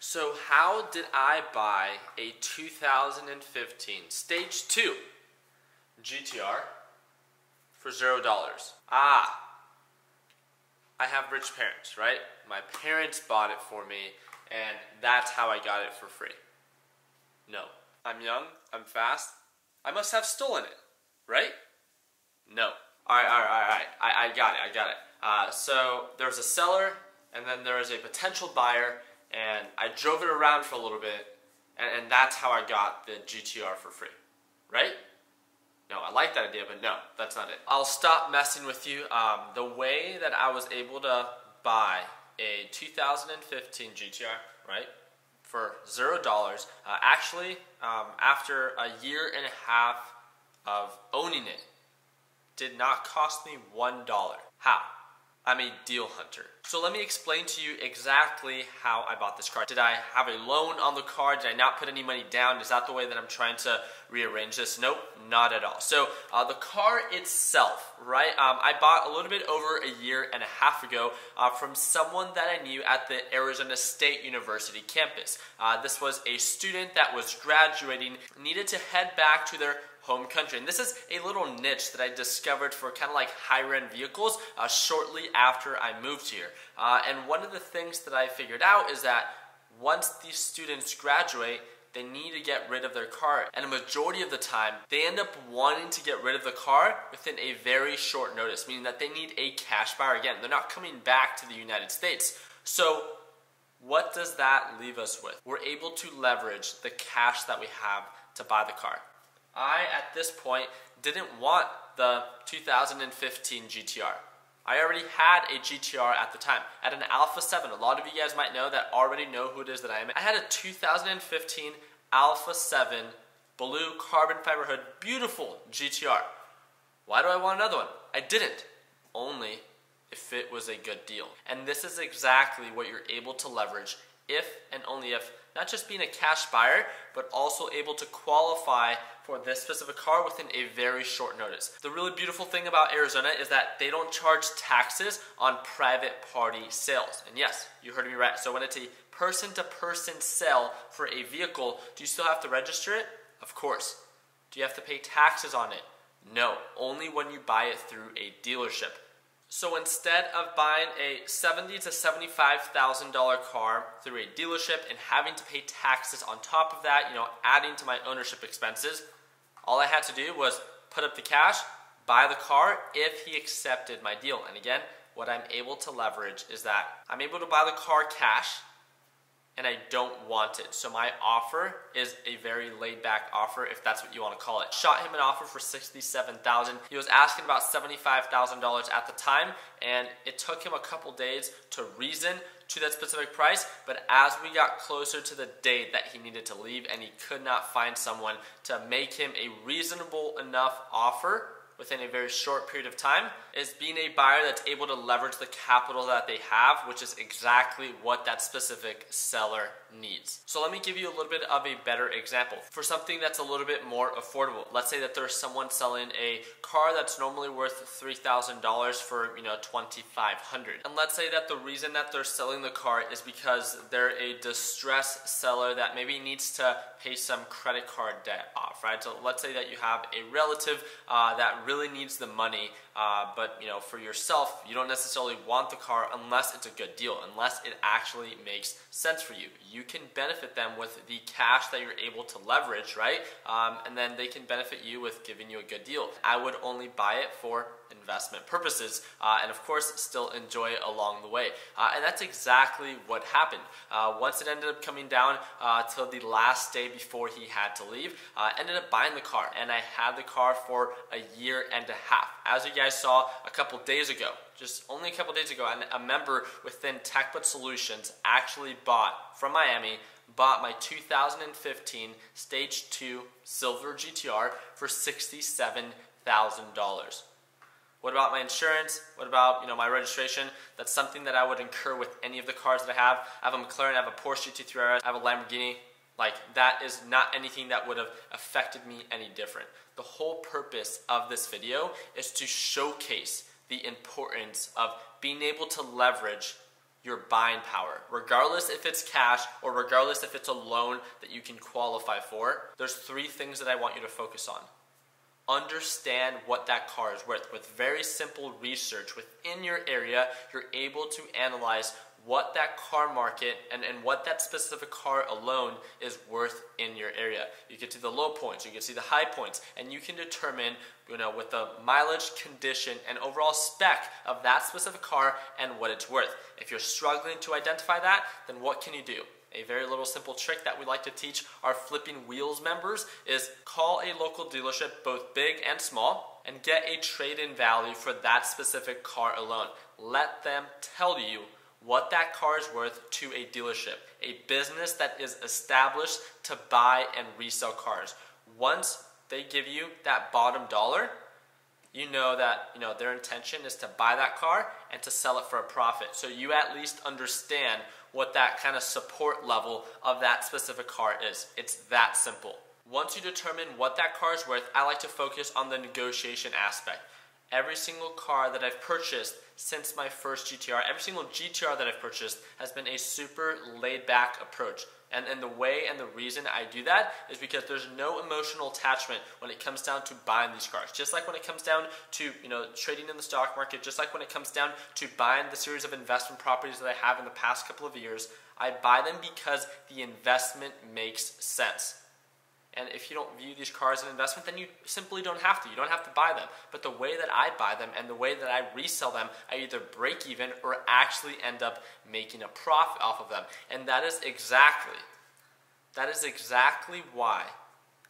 So how did I buy a 2015 Stage 2 GTR for $0? I have rich parents, right? My parents bought it for me, and that's how I got it for free. No. I'm young, I'm fast, I must have stolen it, right? No. Alright, I got it. So there's a seller, and then there was a potential buyer, and I drove it around for a little bit, and that's how I got the GTR for free, right? No, I like that idea, but no, that's not it. I'll stop messing with you. The way that I was able to buy a 2015 GTR, right, for $0, actually, after a year and a half of owning it, did not cost me $1. How? I'm a deal hunter. So let me explain to you exactly how I bought this car. Did I have a loan on the car? Did I not put any money down? Is that the way that I'm trying to rearrange this? Nope, not at all. So the car itself, right? I bought a little bit over a year and a half ago from someone that I knew at the Arizona State University campus. This was a student that was graduating, needed to head back to their home country. And this is a little niche that I discovered for kind of like higher-end vehicles shortly after I moved here. And one of the things that I figured out is that once these students graduate, they need to get rid of their car. And a majority of the time, they end up wanting to get rid of the car within a very short notice, meaning that they need a cash buyer. Again, they're not coming back to the United States. So what does that leave us with? We're able to leverage the cash that we have to buy the car. I, at this point, didn't want the 2015 GTR. I already had a GTR at the time. I had an Alpha 7. A lot of you guys might know that already know who it is that I am. I had a 2015 Alpha 7 blue carbon fiber hood, beautiful GTR. Why do I want another one? I didn't. Only if it was a good deal. And this is exactly what you're able to leverage if and only if, not just being a cash buyer, but also able to qualify for this specific car within a very short notice. The really beautiful thing about Arizona is that they don't charge taxes on private party sales. And yes, you heard me right. So when it's a person-to-person sale for a vehicle, do you still have to register it? Of course. Do you have to pay taxes on it? No, only when you buy it through a dealership. So instead of buying a $70,000 to $75,000 car through a dealership and having to pay taxes on top of that, adding to my ownership expenses, all I had to do was put up the cash, buy the car if he accepted my deal. And again, what I'm able to leverage is that I'm able to buy the car cash, and I don't want it. So my offer is a very laid-back offer, if that's what you want to call it. Shot him an offer for $67,000. He was asking about $75,000 at the time, and it took him a couple days to reason to that specific price, but as we got closer to the date that he needed to leave and he could not find someone to make him a reasonable enough offer within a very short period of time, is being a buyer that's able to leverage the capital that they have, which is exactly what that specific seller needs. So let me give you a little bit of a better example. For something that's a little bit more affordable, let's say that there's someone selling a car that's normally worth $3,000 for $2,500. And let's say that the reason that they're selling the car is because they're a distressed seller that maybe needs to pay some credit card debt off, right? So let's say that you have a relative that really needs the money, but for yourself, you don't necessarily want the car unless it's a good deal, unless it actually makes sense for you. You can benefit them with the cash that you're able to leverage, right? And then they can benefit you with giving you a good deal. I would only buy it for investment purposes, and of course still enjoy it along the way. And that's exactly what happened. Once it ended up coming down till the last day before he had to leave, I ended up buying the car, and I had the car for a year and a half. As you guys saw a couple days ago, just only a couple days ago, and a member within TechBud Solutions actually bought from Miami, bought my 2015 Stage 2 Silver GTR for $67,000. What about my insurance? What about my registration? That's something that I would incur with any of the cars that I have. I have a McLaren, I have a Porsche GT3 RS, I have a Lamborghini. Like, that is not anything that would have affected me any different. The whole purpose of this video is to showcase the importance of being able to leverage your buying power. Regardless if it's cash or regardless if it's a loan that you can qualify for, there's 3 things that I want you to focus on. Understand what that car is worth. With very simple research within your area, you're able to analyze what that car market and what that specific car alone is worth in your area. You can see the low points, you can see the high points, and you can determine, with the mileage, condition, and overall spec of that specific car and what it's worth. If you're struggling to identify that, then what can you do? A very little simple trick that we like to teach our Flipping Wheels members is call a local dealership, both big and small, and get a trade-in value for that specific car alone. Let them tell you what that car is worth to a dealership, a business that is established to buy and resell cars. Once they give you that bottom dollar, you know that their intention is to buy that car and to sell it for a profit. So you at least understand what that kind of support level of that specific car is. It's that simple. Once you determine what that car is worth, I like to focus on the negotiation aspect. Every single car that I've purchased since my first GTR, every single GTR that I've purchased has been a super laid-back approach. And the way and the reason I do that is because there's no emotional attachment when it comes down to buying these cars. Just like when it comes down to trading in the stock market, just like when it comes down to buying the series of investment properties that I have in the past couple of years, I buy them because the investment makes sense. And if you don't view these cars as an investment, then you simply don't have to. You don't have to buy them. But the way that I buy them and the way that I resell them, I either break even or actually end up making a profit off of them. And that is exactly why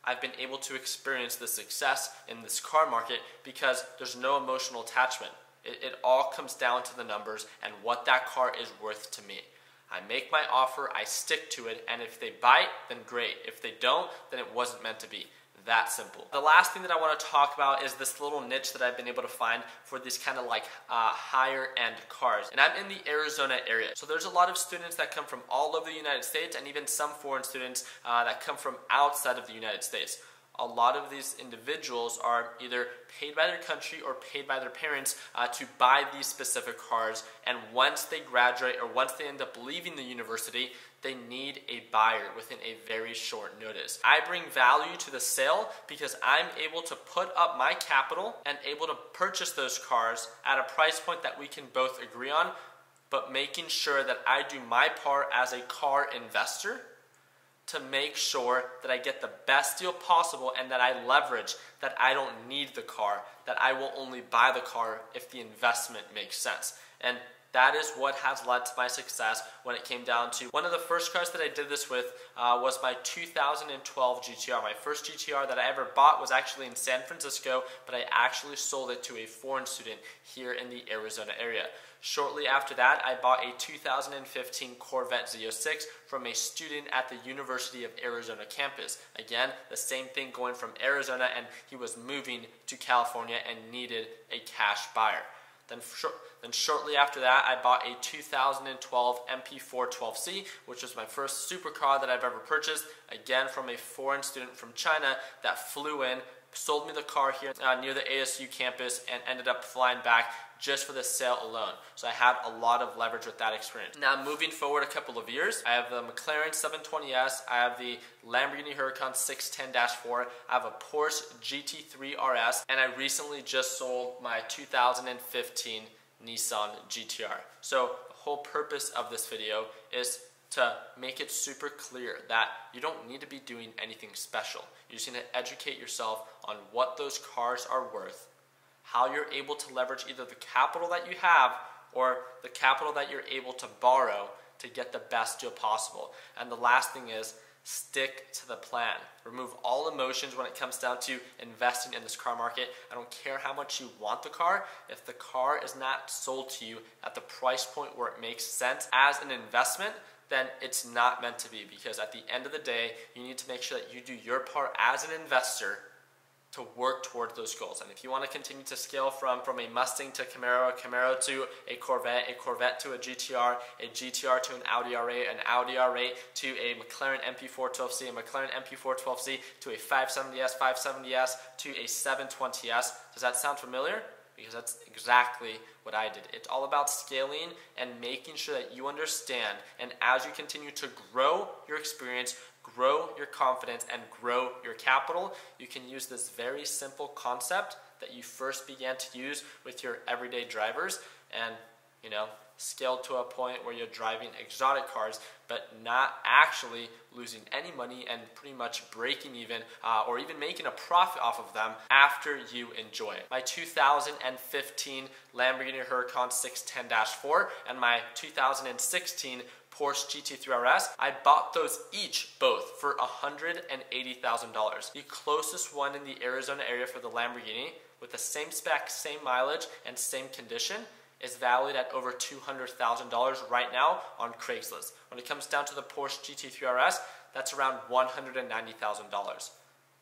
I've been able to experience the success in this car market, because there's no emotional attachment. It all comes down to the numbers and what that car is worth to me. I make my offer, I stick to it, and if they bite, then great. If they don't, then it wasn't meant to be. That simple. The last thing that I want to talk about is this little niche that I've been able to find for these kind of higher end cars. And I'm in the Arizona area. So there's a lot of students that come from all over the United States, and even some foreign students that come from outside of the United States. A lot of these individuals are either paid by their country or paid by their parents to buy these specific cars, and once they graduate or once they end up leaving the university, they need a buyer within a very short notice. I bring value to the sale because I'm able to put up my capital and able to purchase those cars at a price point that we can both agree on, but making sure that I do my part as a car investor to make sure that I get the best deal possible and that I leverage that I don't need the car, that I will only buy the car if the investment makes sense. And that is what has led to my success when it came down to one of the first cars that I did this with was my 2012 GTR. My first GTR that I ever bought was actually in San Francisco, but I actually sold it to a foreign student here in the Arizona area. Shortly after that, I bought a 2015 Corvette Z06 from a student at the University of Arizona campus. Again, the same thing, going from Arizona, and he was moving to California and needed a cash buyer. Then shortly after that, I bought a 2012 MP412C, which was my first supercar that I've ever purchased, again from a foreign student from China that flew in, sold me the car here near the ASU campus, and ended up flying back just for the sale alone. So I had a lot of leverage with that experience. Now moving forward a couple of years, I have the McLaren 720S, I have the Lamborghini Huracan 610-4, I have a Porsche GT3 RS, and I recently just sold my 2015 Nissan GTR. So the whole purpose of this video is to make it super clear that you don't need to be doing anything special. You just need to educate yourself on what those cars are worth, how you're able to leverage either the capital that you have or the capital that you're able to borrow to get the best deal possible. And the last thing is, stick to the plan. Remove all emotions when it comes down to investing in this car market. I don't care how much you want the car. If the car is not sold to you at the price point where it makes sense as an investment, then it's not meant to be, because at the end of the day, you need to make sure that you do your part as an investor to work towards those goals. And if you want to continue to scale from a Mustang to Camaro, a Camaro to a Corvette to a GTR to an Audi R8, an Audi R8 to a McLaren MP412C, a McLaren MP412C to a 570S to a 720S. Does that sound familiar? because that's exactly what I did. It's all about scaling and making sure that you understand, and as you continue to grow your experience, grow your confidence, and grow your capital, you can use this very simple concept that you first began to use with your everyday drivers and, scale to a point where you're driving exotic cars but not actually losing any money and pretty much breaking even or even making a profit off of them after you enjoy it. My 2015 Lamborghini Huracan 610-4 and my 2016 Porsche GT3 RS, I bought those both for $180,000. The closest one in the Arizona area for the Lamborghini with the same spec, same mileage, and same condition is valued at over $200,000 right now on Craigslist. When it comes down to the Porsche GT3 RS, that's around $190,000.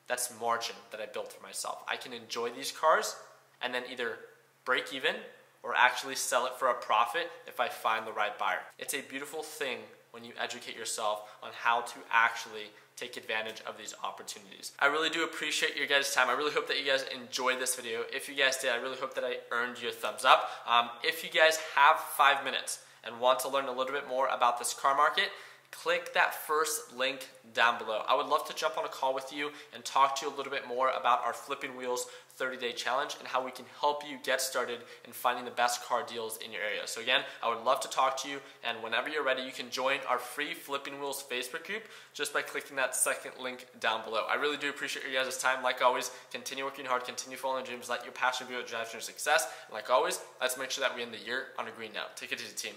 That's margin that I built for myself. I can enjoy these cars and then either break even or actually sell it for a profit if I find the right buyer. It's a beautiful thing when you educate yourself on how to actually take advantage of these opportunities. I really do appreciate your guys' time. I really hope that you guys enjoyed this video. If you guys did, I really hope that I earned your thumbs up. If you guys have 5 minutes and want to learn a little bit more about this car market, click that first link down below. I would love to jump on a call with you and talk to you a little bit more about our Flipping Wheels 30-day challenge and how we can help you get started in finding the best car deals in your area. So again, I would love to talk to you, and whenever you're ready, you can join our free Flipping Wheels Facebook group just by clicking that second link down below. I really do appreciate your guys' time. Like always, continue working hard, continue following your dreams, let your passion be what drives your success, and like always, let's make sure that we end the year on a green note. Take it easy, team.